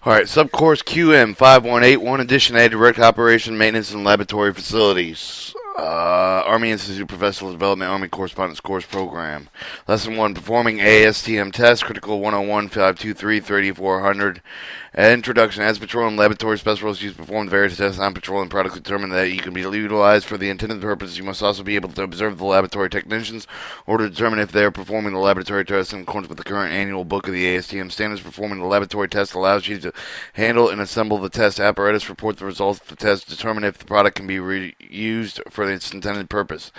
Alright, Subcourse QM5181, Edition A, Direct Operation, Maintenance, and Laboratory Facilities. Army Institute Professional Development, Army Correspondence Course Program. Lesson 1, Performing ASTM Test, Critical 101, 523, 3400. Introduction. As petroleum laboratory specialists use perform various tests on petroleum products to determine that you can be utilized for the intended purpose. You must also be able to observe the laboratory technicians or to determine if they are performing the laboratory test in accordance with the current annual book of the ASTM standards. Performing the laboratory test allows you to handle and assemble the test apparatus, report the results of the test, determine if the product can be reused for its intended purpose.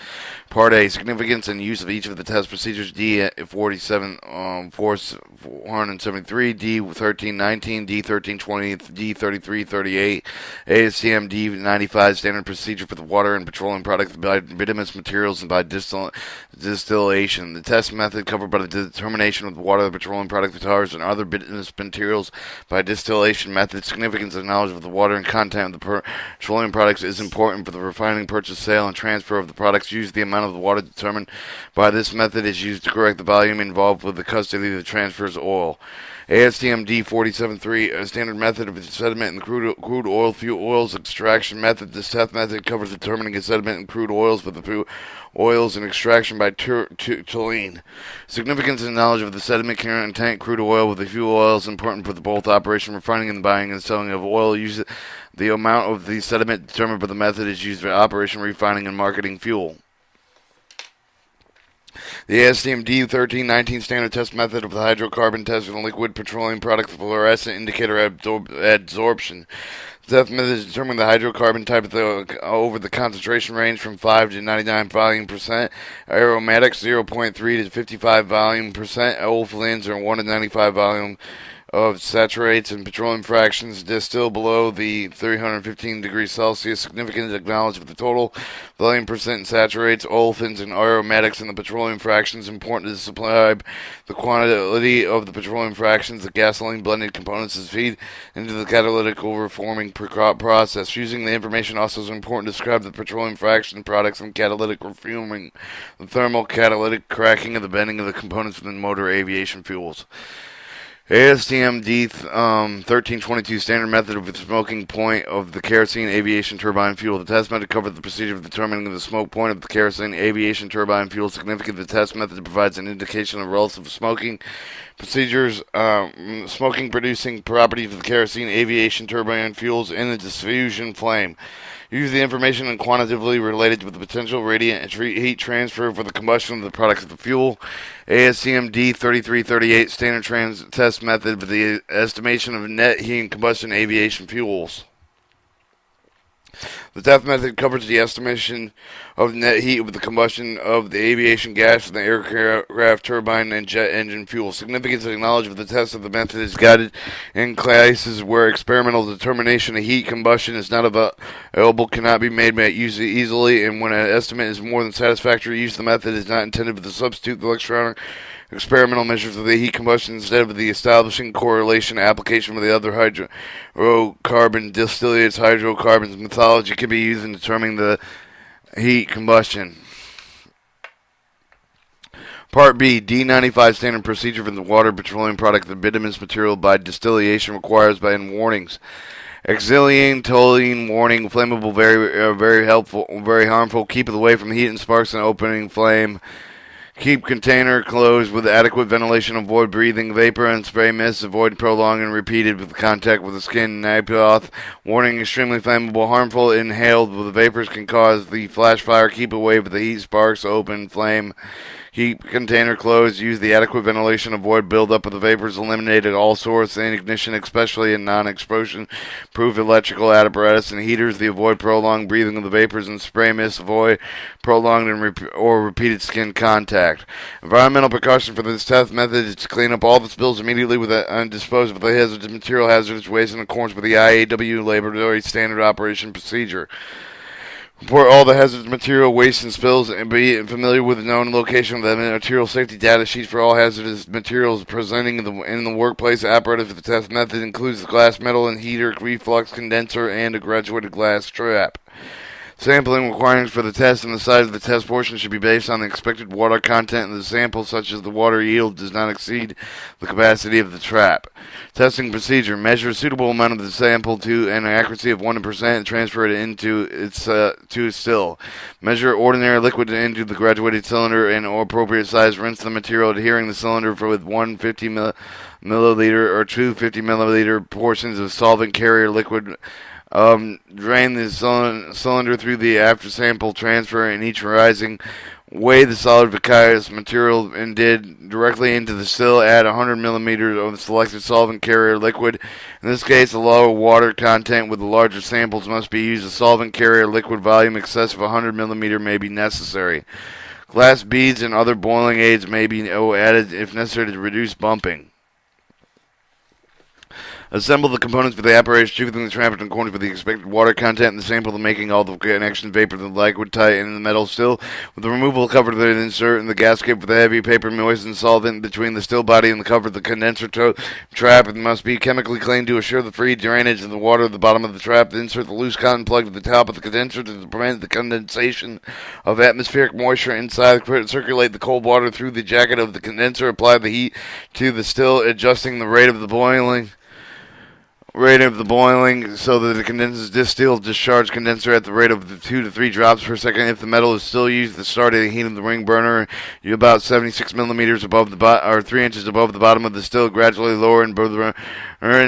Part A, significance and use of each of the test procedures. D 473, D 1319, D 1320, D 3338, ASTM D 95 standard procedure for the water and petroleum products by bituminous materials and by distillation. The test method covered by the determination of the water, the petroleum product, the tars, and other bituminous materials by distillation method. Significance and knowledge of the water and content of the petroleum products is important for the refining, purchase, sale, and transfer of the products. Use the amount of the water determined by this method is used to correct the volume involved with the custody of the transfers oil. ASTM D473, a standard method of sediment and crude oil, fuel oils extraction method. This test method covers determining the sediment and crude oils with the oils and extraction by toluene. Significance and knowledge of the sediment content crude oil with the fuel oil is important for both operation, refining, and buying and selling of oil. Use the amount of the sediment determined by the method is used for operation, refining, and marketing fuel. The ASTM D1319 standard test method of the hydrocarbon test of the liquid petroleum product fluorescent indicator adsorption. The test method is determining the hydrocarbon type over the concentration range from 5 to 99 volume percent. Aromatics 0.3 to 55 volume percent. Olefins are 1 to 95 volume of saturates and petroleum fractions distill below the 315 degrees Celsius. Significant knowledge of the total volume percent in saturates, olefins, and aromatics in the petroleum fractions. Important to supply the quantity of the petroleum fractions, the gasoline blended components as feed into the catalytic reforming process. Using the information also is important to describe the petroleum fraction products and catalytic reforming, the thermal catalytic cracking of the bending of the components within motor aviation fuels. ASTM D1322 standard method of the smoking point of the kerosene aviation turbine fuel. The test method covered the procedure of determining the smoke point of the kerosene aviation turbine fuel. Significant, the test method provides an indication of relative smoking procedures, smoking producing properties of the kerosene aviation turbine fuels in the diffusion flame. Use the information and quantitatively related with the potential radiant heat transfer for the combustion of the products of the fuel. ASTM D3338 standard test method for the estimation of net heat and combustion aviation fuels. The test method covers the estimation of net heat with the combustion of the aviation gas in the aircraft turbine and jet engine fuel. Significance and knowledge of the test of the method is guided in cases where experimental determination of heat combustion is not available, cannot be made easily, and when an estimate is more than satisfactory. Use the method is not intended to substitute the electronic experimental measures of the heat combustion instead of the establishing correlation application with the other hydrocarbon distillates. Hydrocarbons methodology can be used in determining the heat combustion. Part B, D95 standard procedure for the water petroleum product, the bituminous material by distillation requires by warnings. Auxiliary toluene warning, flammable, very helpful, very harmful. Keep it away from heat and sparks and opening flame. Keep container closed with adequate ventilation. Avoid breathing vapor and spray mist. Avoid prolonged and repeated with contact with the skin and cloth. Warning, extremely flammable, harmful. Inhaled with the vapors can cause the flash fire. Keep away with the heat, sparks, open flame. Keep container closed. Use the adequate ventilation. Avoid buildup of the vapors. Eliminate at all sources and ignition, especially in non-explosion proof electrical apparatus and heaters. The avoid prolonged breathing of the vapors and spray mist. Avoid prolonged and or repeated skin contact. Environmental precaution for this test method is to clean up all the spills immediately and dispose of the hazardous waste in accordance with the IAW laboratory standard operation procedure. Report all the hazardous material, waste, and spills, and be familiar with the known location of the material safety data sheets for all hazardous materials presenting in the workplace. Apparatus for the test method includes the glass, metal, and heater, reflux condenser, and a graduated glass trap. Sampling requirements for the test and the size of the test portion should be based on the expected water content in the sample, such as the water yield does not exceed the capacity of the trap. Testing procedure: measure a suitable amount of the sample to an accuracy of 1% and transfer it into to still. Measure ordinary liquid into the graduated cylinder and appropriate size. Rinse the material adhering the cylinder with 150 milliliter or two 50 milliliter portions of solvent carrier liquid. Drain the cylinder through the after sample transfer in each rising. Weigh the solid viscous material and directly into the still. Add 100 millimeters of the selected solvent carrier liquid. In this case, a lower water content with the larger samples must be used. A solvent carrier liquid volume excess of 100 millimeter may be necessary. Glass beads and other boiling aids may be added if necessary to reduce bumping. Assemble the components for the apparatus, choosing the trap in accordance with the expected water content in the sample, making all the connections vapor the liquid tight and the metal still. With the removal cover, the insert in the gasket with the heavy paper moistened solvent between the still body and the cover of the condenser trap. It must be chemically cleaned to assure the free drainage of the water at the bottom of the trap. Insert the loose cotton plug to the top of the condenser to prevent the condensation of atmospheric moisture inside. Circulate the cold water through the jacket of the condenser. Apply the heat to the still, adjusting the rate of the boiling so that the condenses distilled discharge condenser at the rate of 2 to 3 drops per second. If the metal is still used, the start of the heat of the ring burner, you about 76 millimeters above the or 3 inches above the bottom of the still. Gradually lower and burn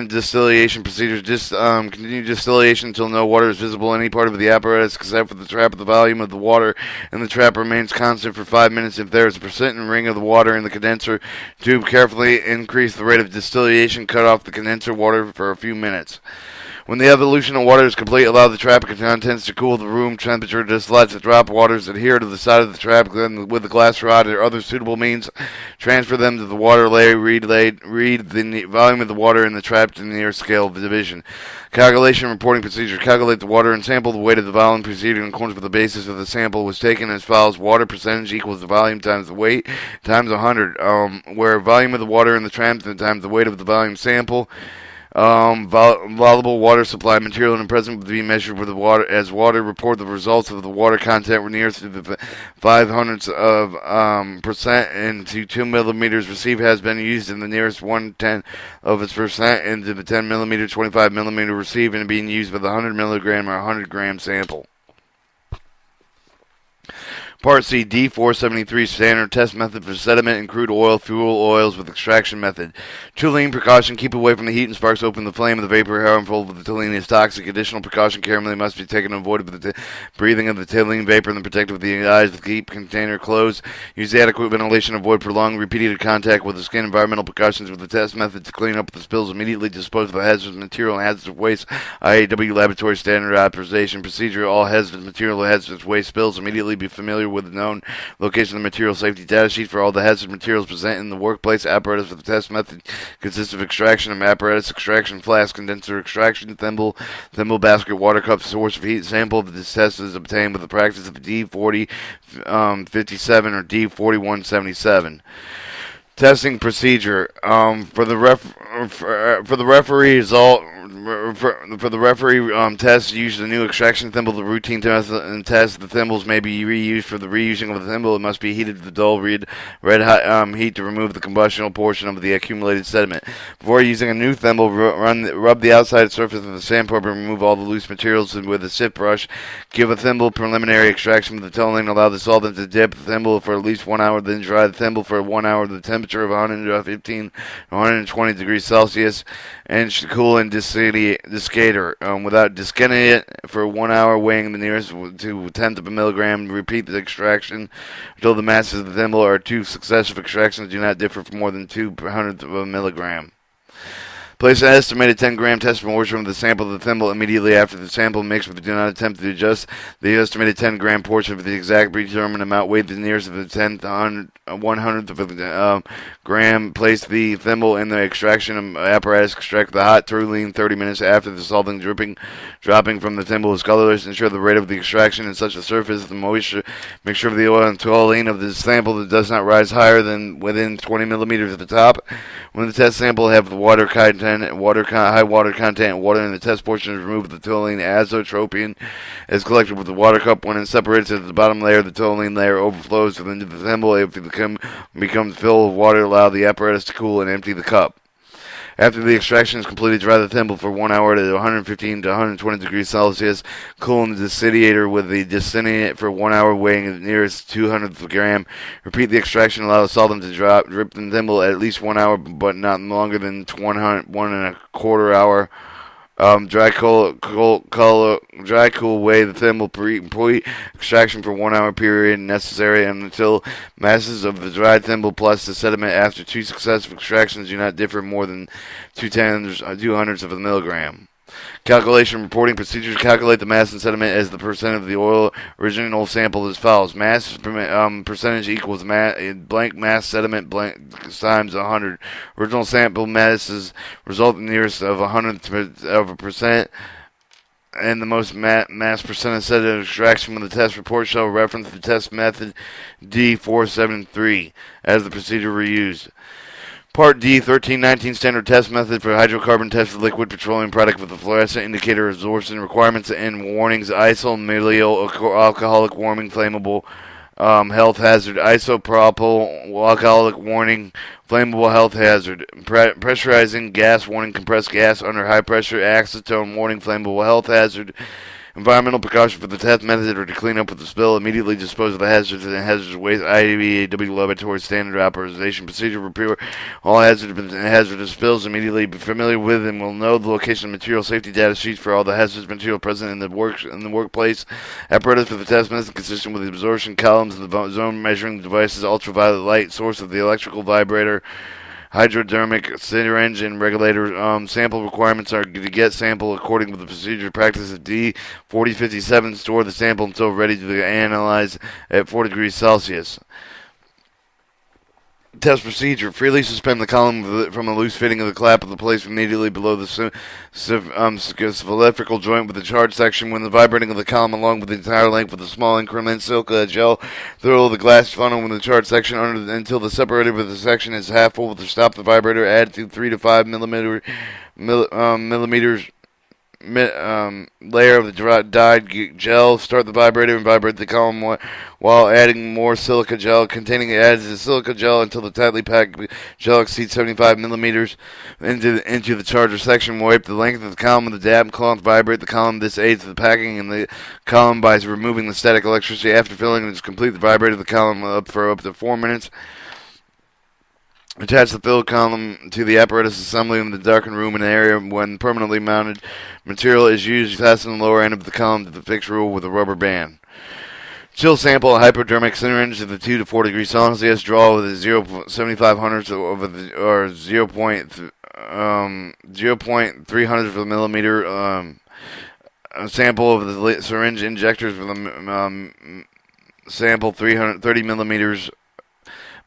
distillation procedures. Continue distillation until no water is visible in any part of the apparatus except for the trap. The volume of the water in the trap remains constant for 5 minutes. If there is a persistent ring of the water in the condenser tube, carefully increase the rate of distillation. Cut off the condenser water for a few minutes. When the evolution of water is complete, allow the trap contents to cool. The room temperature. Dislodge the drop waters. Adhere to the side of the trap with the glass rod or other suitable means. Transfer them to the water layer. Read the volume of the water in the trap to the nearest scale of the division. Calculation and reporting procedure. Calculate the water and sample. The weight of the volume procedure in accordance with the basis of the sample was taken as follows. Water percentage equals the volume times the weight times 100. Where volume of the water in the trap times the weight of the volume sample. Volatile water supply material and present would be measured with the water as water. Report the results of the water content were nearest to the 500ths of percent into 2 millimeters. Receive has been used in the nearest 1/10 of its percent into the 10 millimeter, 25 millimeter receive and being used with a 100 milligram or 100 gram sample. Part C, D473 standard test method for sediment and crude oil, fuel oils with extraction method. Toluene precaution, keep away from the heat and sparks. Open the flame of the vapor. Harmful of the toluene is toxic. Additional precaution carefully must be taken to avoid the breathing of the toluene vapor and the protect with the eyes. Keep container closed. Use adequate ventilation. Avoid prolonged repeated contact with the skin. Environmental precautions with the test method to clean up the spills. Immediately dispose of the hazardous material and hazardous waste. IAW laboratory standard authorization procedure. All hazardous material and hazardous waste spills. Immediately be familiar with the known location of the material safety data sheet for all the hazardous materials present in the workplace. Apparatus for the test method consists of extraction of apparatus, extraction flask, condenser, extraction thimble basket, water cup, source of heat. Sample of this test is obtained with the practice of D4057 or D4177. Testing procedure for the referee test. Use the new extraction thimble. The routine test and test the thimbles may be reused. For the reusing of the thimble, it must be heated to the dull red hot heat to remove the combustional portion of the accumulated sediment. Before using a new thimble, rub the outside surface of the sandpaper and remove all the loose materials with a sift brush. Give a thimble preliminary extraction with the toluene. Allow the solvent to dip the thimble for at least 1 hour. Then dry the thimble for 1 hour. The temperature of 115 to 120 degrees Celsius and should cool in descator without discanning it for 1 hour, weighing the nearest to 1/10 of a milligram. Repeat the extraction until the masses of the thimble are 2 successive extractions do not differ for more than 2/100th of a milligram. Place an estimated 10-gram test portion of the sample of the thimble immediately after the sample mixed, but do not attempt to adjust the estimated 10-gram portion of the exact predetermined amount. Weigh the nearest of the 100th of a gram. Place the thimble in the extraction apparatus. Extract the hot toluene 30 minutes after the solvent dropping from the thimble is colorless. Ensure the rate of the extraction in such a surface the moisture mixture of the oil and toluene of the sample that does not rise higher than within 20 millimeters at the top. When the test sample have the water content content, high water content, and water in the test portion is removed with the toluene. Azotropium is collected with the water cup. When it separates at the bottom layer, the toluene layer overflows into the thimble. If it becomes filled with water, allow the apparatus to cool and empty the cup. After the extraction is completed, dry the thimble for 1 hour at 115 to 120 degrees Celsius. Cool in the distillate with the distillate for 1 hour, weighing the nearest 200th of a gram. Repeat the extraction. Allow the solvent to drop. Drip the thimble at least 1 hour, but not longer than 1.25 hours. Dry cool, weigh the thimble pre-extraction for 1 hour period necessary until masses of the dried thimble plus the sediment after 2 successive extractions do not differ more than 2/200ths of a milligram. Calculation reporting procedures. Calculate the mass and sediment as the percent of the oil original sample as follows. Mass percentage equals blank mass sediment blank times 100. Original sample masses result in nearest of 100th of a percent, and the most mass percentage sediment extraction from the test report shall reference the test method D473 as the procedure reused. Part D, 1319 Standard Test Method for Hydrocarbon Test for Liquid Petroleum Product with a Fluorescent Indicator Absorption Requirements and Warnings. Isomyl Alcoholic Warming Flammable Health Hazard. Isopropyl Alcoholic Warning Flammable Health Hazard. Pressurizing Gas Warning Compressed Gas Under High Pressure. Acetone Warning Flammable Health Hazard. Environmental precaution for the test method or to clean up with the spill. Immediately dispose of the hazards and hazardous waste. Aviation Laboratory Standard Authorization Procedure. Repair all hazardous spills. Immediately be familiar with and will know the location of material safety data sheets for all the hazardous material present in the workplace. Apparatus for the test method consistent with the absorption columns and the zone measuring devices. Ultraviolet light source of the electrical vibrator. Hydrodermic syringe and regulator. Sample requirements are to get sample according to the procedure practice of D4057. Store the sample until ready to analyze at 4 degrees Celsius. Test procedure. Freely suspend the column from the loose fitting of the clap of the place immediately below the cylindrical joint with the charge section. When the vibrating of the column along with the entire length with a small increment silica gel through the glass funnel with the charge section until the separator with the section is half full. To stop the vibrator, add 3 to 5 millimeters layer of the dyed gel. Start the vibrator and vibrate the column while adding more silica gel. Containing adds the silica gel until the tightly packed gel exceeds 75 millimeters into the charger section. Wipe the length of the column with the damp cloth. Vibrate the column. This aids the packing in the column by removing the static electricity. After filling it is complete, the vibrator of the column up for up to 4 minutes. Attach the filled column to the apparatus assembly in the darkened room in an area. When permanently mounted material is used, fasten the lower end of the column to the fixed rule with a rubber band. Chill sample a hypodermic syringe at the 2 to 4 degrees Celsius. Draw with a 0.7500 or 0.300 of a millimeter. A sample of the syringe injectors with a sample 30 millimeters.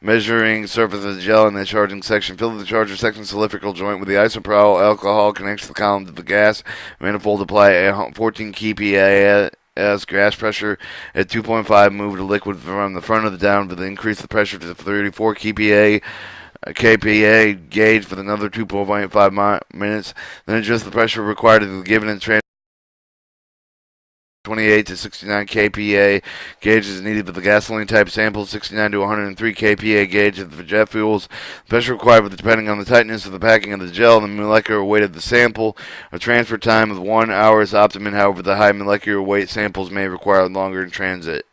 Measuring surface of the gel in the charging section. Fill the charger section cylindrical joint with the isopropyl alcohol. Connects the column to the gas manifold. Apply 14 kPa as gas pressure at 2.5. Move the liquid from the front of the down to increase the pressure to 34 kPa. kPa gauge for another 2.5 minutes. Then adjust the pressure required to the given and transfer 28 to 69 kPa gauge is needed for the gasoline type sample. 69 to 103 kPa gauge for jet fuels. Pressure required depending on the tightness of the packing of the gel and the molecular weight of the sample. A transfer time of 1 hour is optimum. However, the high molecular weight samples may require longer in transit.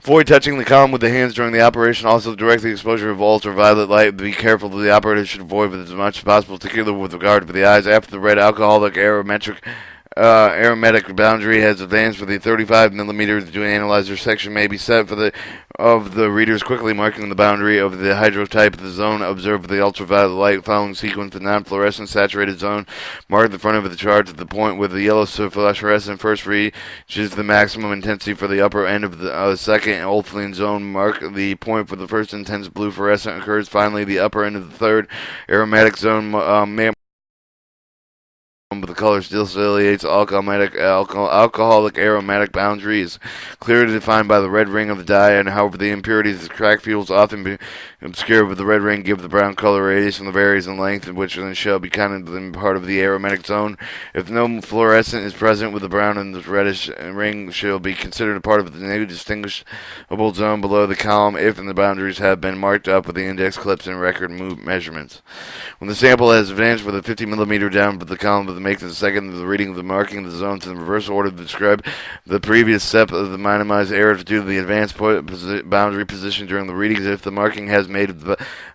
Avoid touching the column with the hands during the operation. Also, direct the exposure of ultraviolet light. Be careful that the operator should avoid with as much as possible, particularly with regard to the eyes. After the red alcoholic aromatic boundary has advanced for the 35 millimeters, the analyzer section may be set for the readers, quickly marking the boundary of the hydrotype of the zone. Observe the ultraviolet light following sequence. The non-fluorescent saturated zone. Mark the front of the chart at the point where the yellow fluorescent first reaches the maximum intensity for the upper end of the second olefin zone. Mark the point for the first intense blue fluorescent occurs. Finally, the upper end of the third aromatic zone. With the colors distillates alcoholic aromatic boundary is clearly defined by the red ring of the dye, and however the impurities of cracked fuels often be obscured with the red ring give the brown color radius from the varies in length, which then shall be counted within part of the aromatic zone. If no fluorescent is present with the brown and the reddish ring shall be considered a part of the new distinguishable zone below the column if the boundaries have been marked up with the index clips and record measurements. When the sample has advanced with a 50 millimeter down the column to make the second of the reading of the marking of the zones in the reverse order to describe the previous step of the minimized error due to the advanced boundary position during the readings. If the marking has made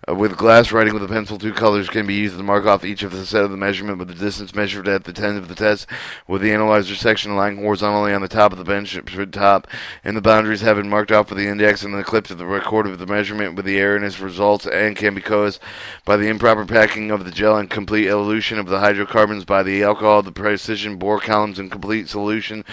with glass writing with a pencil, two colors can be used to mark off each of the set of the measurement with the distance measured at the end of the test, with the analyzer section lying horizontally on the top of the bench top, and the boundaries have been marked off with the index and the clips of the record of the measurement with the erroneous results, and can be caused by the improper packing of the gel and complete elution of the hydrocarbons by the alcohol. The precision bore columns in complete solution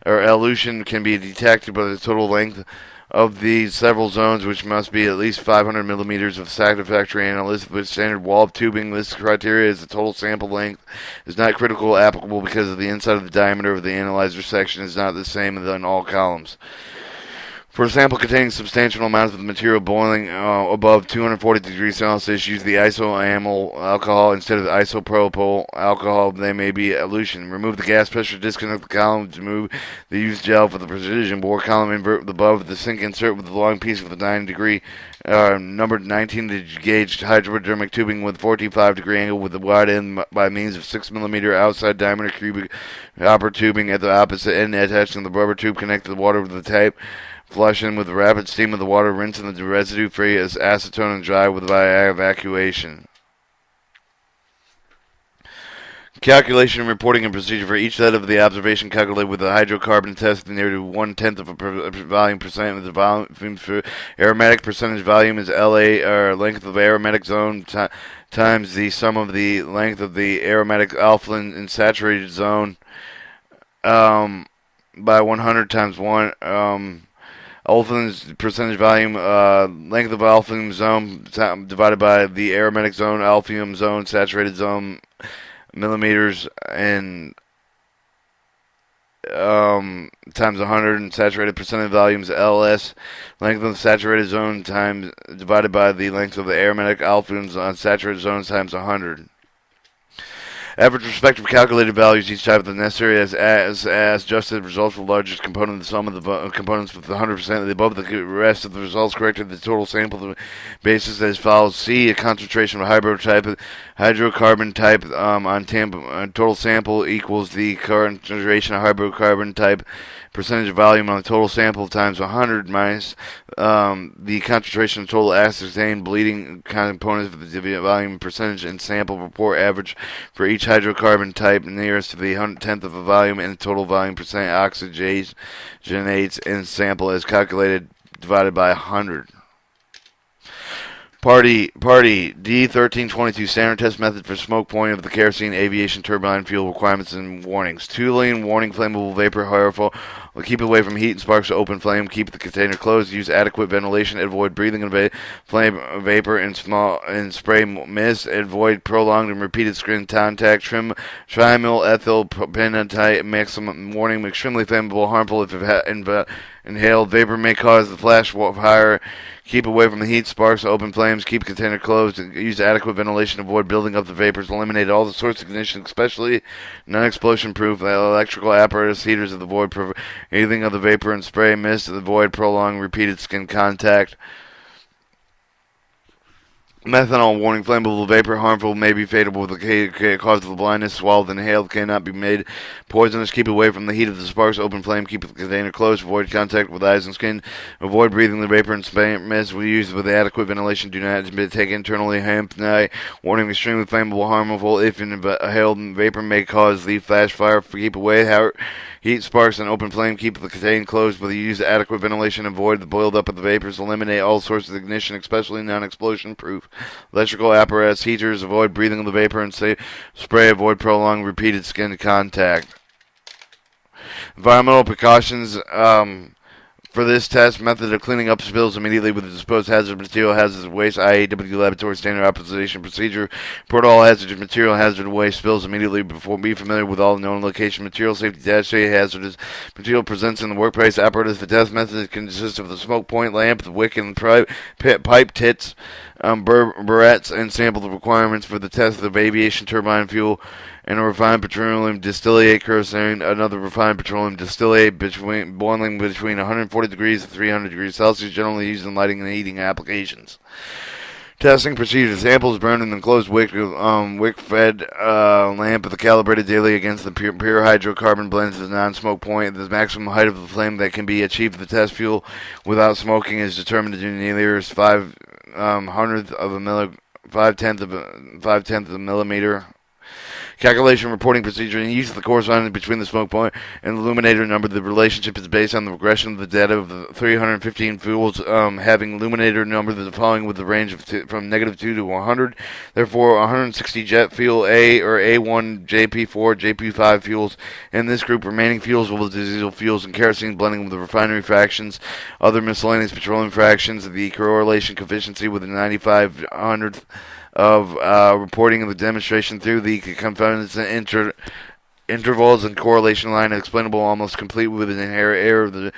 or elution can be detected by the total length of these several zones, which must be at least 500 millimeters of satisfactory analysis with standard wall tubing. This criteria is the total sample length is not critical applicable because of the inside of the diameter of the analyzer section is not the same in all columns. For a sample containing substantial amounts of the material boiling above 240 degrees Celsius, use the isoamyl alcohol instead of the isopropyl alcohol. They may be elution. Remove the gas pressure, disconnect the column, remove the used gel for the precision bore column, invert above the sink insert with the long piece of the 9-degree numbered 19 gauge hypodermic tubing with 45-degree angle with the wide end by means of 6 millimeter outside diameter cubic copper tubing at the opposite end attaching the rubber tube. Connect the water with the tape. Flush in with the rapid steam of the water, rinse in the residue free as acetone and dry with by evacuation. Calculation and reporting and procedure for each set of the observation calculated with the hydrocarbon test nearly 1/10 of a volume percent. The volume for aromatic percentage volume is LA, or length of aromatic zone, times the sum of the length of the aromatic alphalin in saturated zone by 100 times 1. Alphalin's percentage volume, length of alphalin zone divided by the aromatic zone, alphium zone, saturated zone, millimeters, and times 100, and saturated percentage volumes LS, length of the saturated zone times divided by the length of the aromatic alphins on saturated zones times 100. Average respective calculated values each type of the necessary as adjusted results for the largest component. The sum of the components with 100% of the above. The rest of the results corrected. The total sample basis as follows: C, a concentration of hydrocarbon type on total sample equals the concentration of hydrocarbon type percentage of volume on the total sample times 100 minus the concentration of total ascertained bleeding components of the volume percentage and sample report average for each hydrocarbon type nearest to the 110th of a volume and the total volume percent oxygenates in sample as calculated divided by 100. Party D1322 standard test method for smoke point of the kerosene aviation turbine fuel requirements and warnings. Tooling warning flammable vapor harmful. Keep away from heat and sparks to open flame. Keep the container closed. Use adequate ventilation. Avoid breathing in flame vapor and spray mist. Avoid prolonged and repeated screen contact. Trimyl ethyl pentatite maximum warning. Extremely flammable, harmful if inhaled. Vapor may cause the flash fire. Keep away from the heat, sparks, open flames. Keep container closed. Use adequate ventilation. Avoid building up the vapors. Eliminate all the sorts of ignition, especially non-explosion proof electrical apparatus heaters. Avoid breathing of the vapor and spray mist. Avoid prolonged repeated skin contact. Methanol warning flammable vapor harmful may be fatal with the cause of blindness. Swallowed inhaled cannot be made poisonous. Keep away from the heat of the sparks. Open flame. Keep the container closed. Avoid contact with eyes and skin. Avoid breathing the vapor and spray mist. We use with adequate ventilation. Do not take internally. Night warning extremely flammable harmful if inhaled vapor may cause the flash fire. Keep away heat, sparks, and open flame. Keep the container closed with the use of adequate ventilation. Avoid the boiled up of the vapors. Eliminate all sorts of ignition, especially non-explosion proof electrical apparatus heaters. Avoid breathing of the vapor and spray. Avoid prolonged repeated skin contact. Environmental precautions For this test method of cleaning up spills immediately with the disposed hazardous material, hazardous waste, IAW laboratory standard optimization procedure. Report all hazardous material, hazardous waste spills immediately before be familiar with all known location material safety data. Hazardous material presents in the workplace. Apparatus. The test method consists of the smoke point lamp, the wick, and pipe tits, barrettes, and sample the requirements for the test of aviation turbine fuel and a refined petroleum distillate kerosene, another refined petroleum distillate boiling between 140 degrees to 300 degrees Celsius, generally used in lighting and heating applications. Testing procedure. Samples burned in an enclosed wick-fed lamp of the calibrated daily against the pure hydrocarbon blends the non-smoke point. The maximum height of the flame that can be achieved with the test fuel without smoking is determined to the nearest 5/10th of a millimeter. Calculation reporting procedure and use of the correspondence between the smoke point and the illuminator number. The relationship is based on the regression of the data of the 315 fuels having illuminator number the following with the range of from -2 to 100. Therefore, 160 jet fuel A or A1 JP4 JP5 fuels. In this group, remaining fuels will be diesel fuels and kerosene blending with the refinery fractions, other miscellaneous petroleum fractions. The correlation coefficient with the 95/100th of reporting of the demonstration through the confidence intervals and correlation line explainable almost complete with an inherent error of the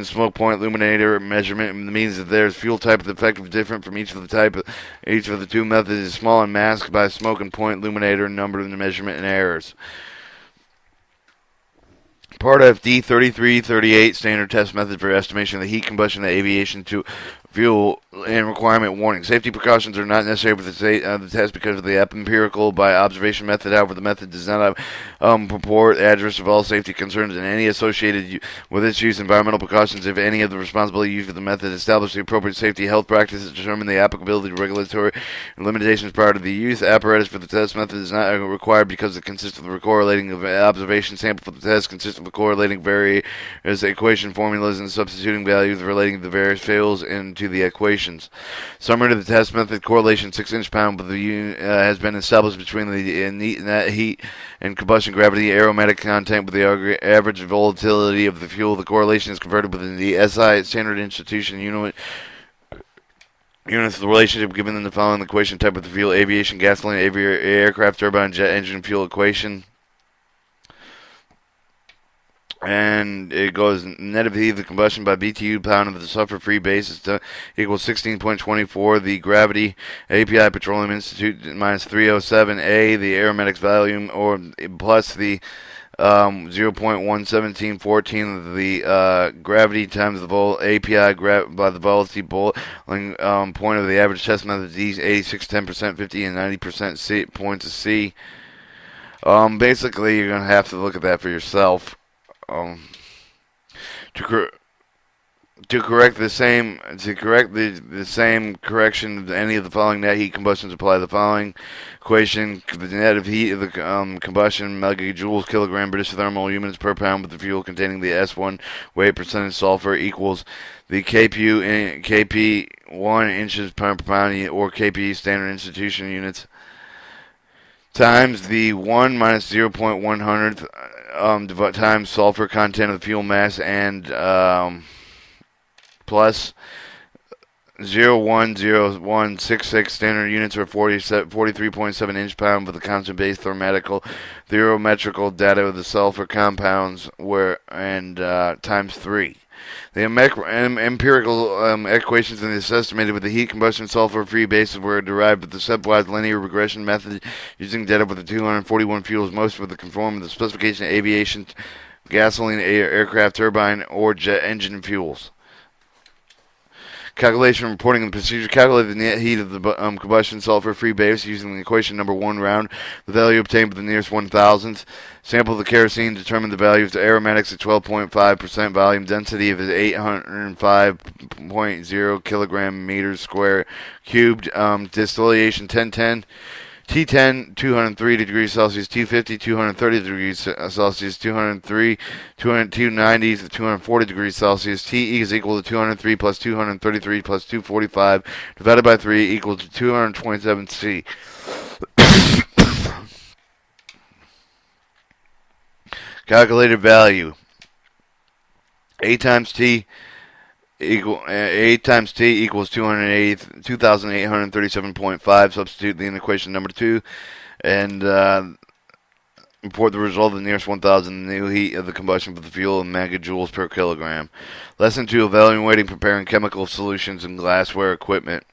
smoke point illuminator measurement means that there's fuel type effective different from each of the two methods is small and masked by smoke and point illuminator number of the measurement and errors. Part of D3338 standard test method for estimation of the heat combustion of aviation to fuel and requirement warning. Safety precautions are not necessary for the test because of the empirical by observation method. However, the method does not purport address of all safety concerns and any associated with its use. Environmental precautions, if any of the responsibility used for the method, establish the appropriate safety health practices, determine the applicability of regulatory limitations prior to the use. Apparatus for the test method is not required because it consists of the correlating of observation sample for the test consists of the correlating various equation formulas and substituting values relating to the various fields into the equations. Summary to the test method: correlation 6 pound with the unit has been established between the net heat and combustion gravity aromatic content with the average volatility of the fuel. The correlation is converted within the SI standard institution units. The relationship given in the following equation type of the fuel: aviation, gasoline, aircraft, turbine, jet engine fuel equation. And it goes net of heat of the combustion by BTU pound of the sulfur-free base equals 16.24. The gravity API Petroleum Institute minus 307A. The aromatics volume or plus the 0.11714 of the gravity times the API by the velocity point of the average test method. These 86, 10%, 50, and 90% points of C. Basically, you're gonna have to look at that for yourself. To correct the same correction of any of the following net heat combustions, apply the following equation: the net of heat of the combustion megajoules kilogram British thermal units per pound with the fuel containing the S1 weight percentage sulfur equals the KP 1 inches per pound or KP standard institution units times the 1 minus 0.100 times sulfur content of the fuel mass and plus 0.10166 standard units or 43.7 inch pound with the constant base thermatical theoretrical data of the sulfur compounds times 3. The empirical equations in this estimated with the heat combustion sulfur-free bases were derived with the stepwise linear regression method using data with the 241 fuels, most with the conform of the specification of aviation, gasoline, aircraft, turbine, or jet engine fuels. Calculation reporting the procedure: calculate the net heat of the combustion sulfur-free base using the equation number 1 round, the value obtained with the nearest 1,000th. Sample the kerosene, determine the value of the aromatics at 12.5% volume density of 805.0 kilogram meters square cubed. Distillation 1010. T10, 203 degrees Celsius, T50, 230 degrees Celsius, 203, 290 to 240 degrees Celsius. TE is equal to 203 plus 233 plus 245 divided by 3 equal to 227 C. Calculated value: A times T equal 8 times T equals 2,837.5. Substitute in equation number 2, and report the result of the nearest 1,000 new heat of the combustion of the fuel in megajoules per kilogram. Lesson 2: evaluating preparing chemical solutions in glassware equipment.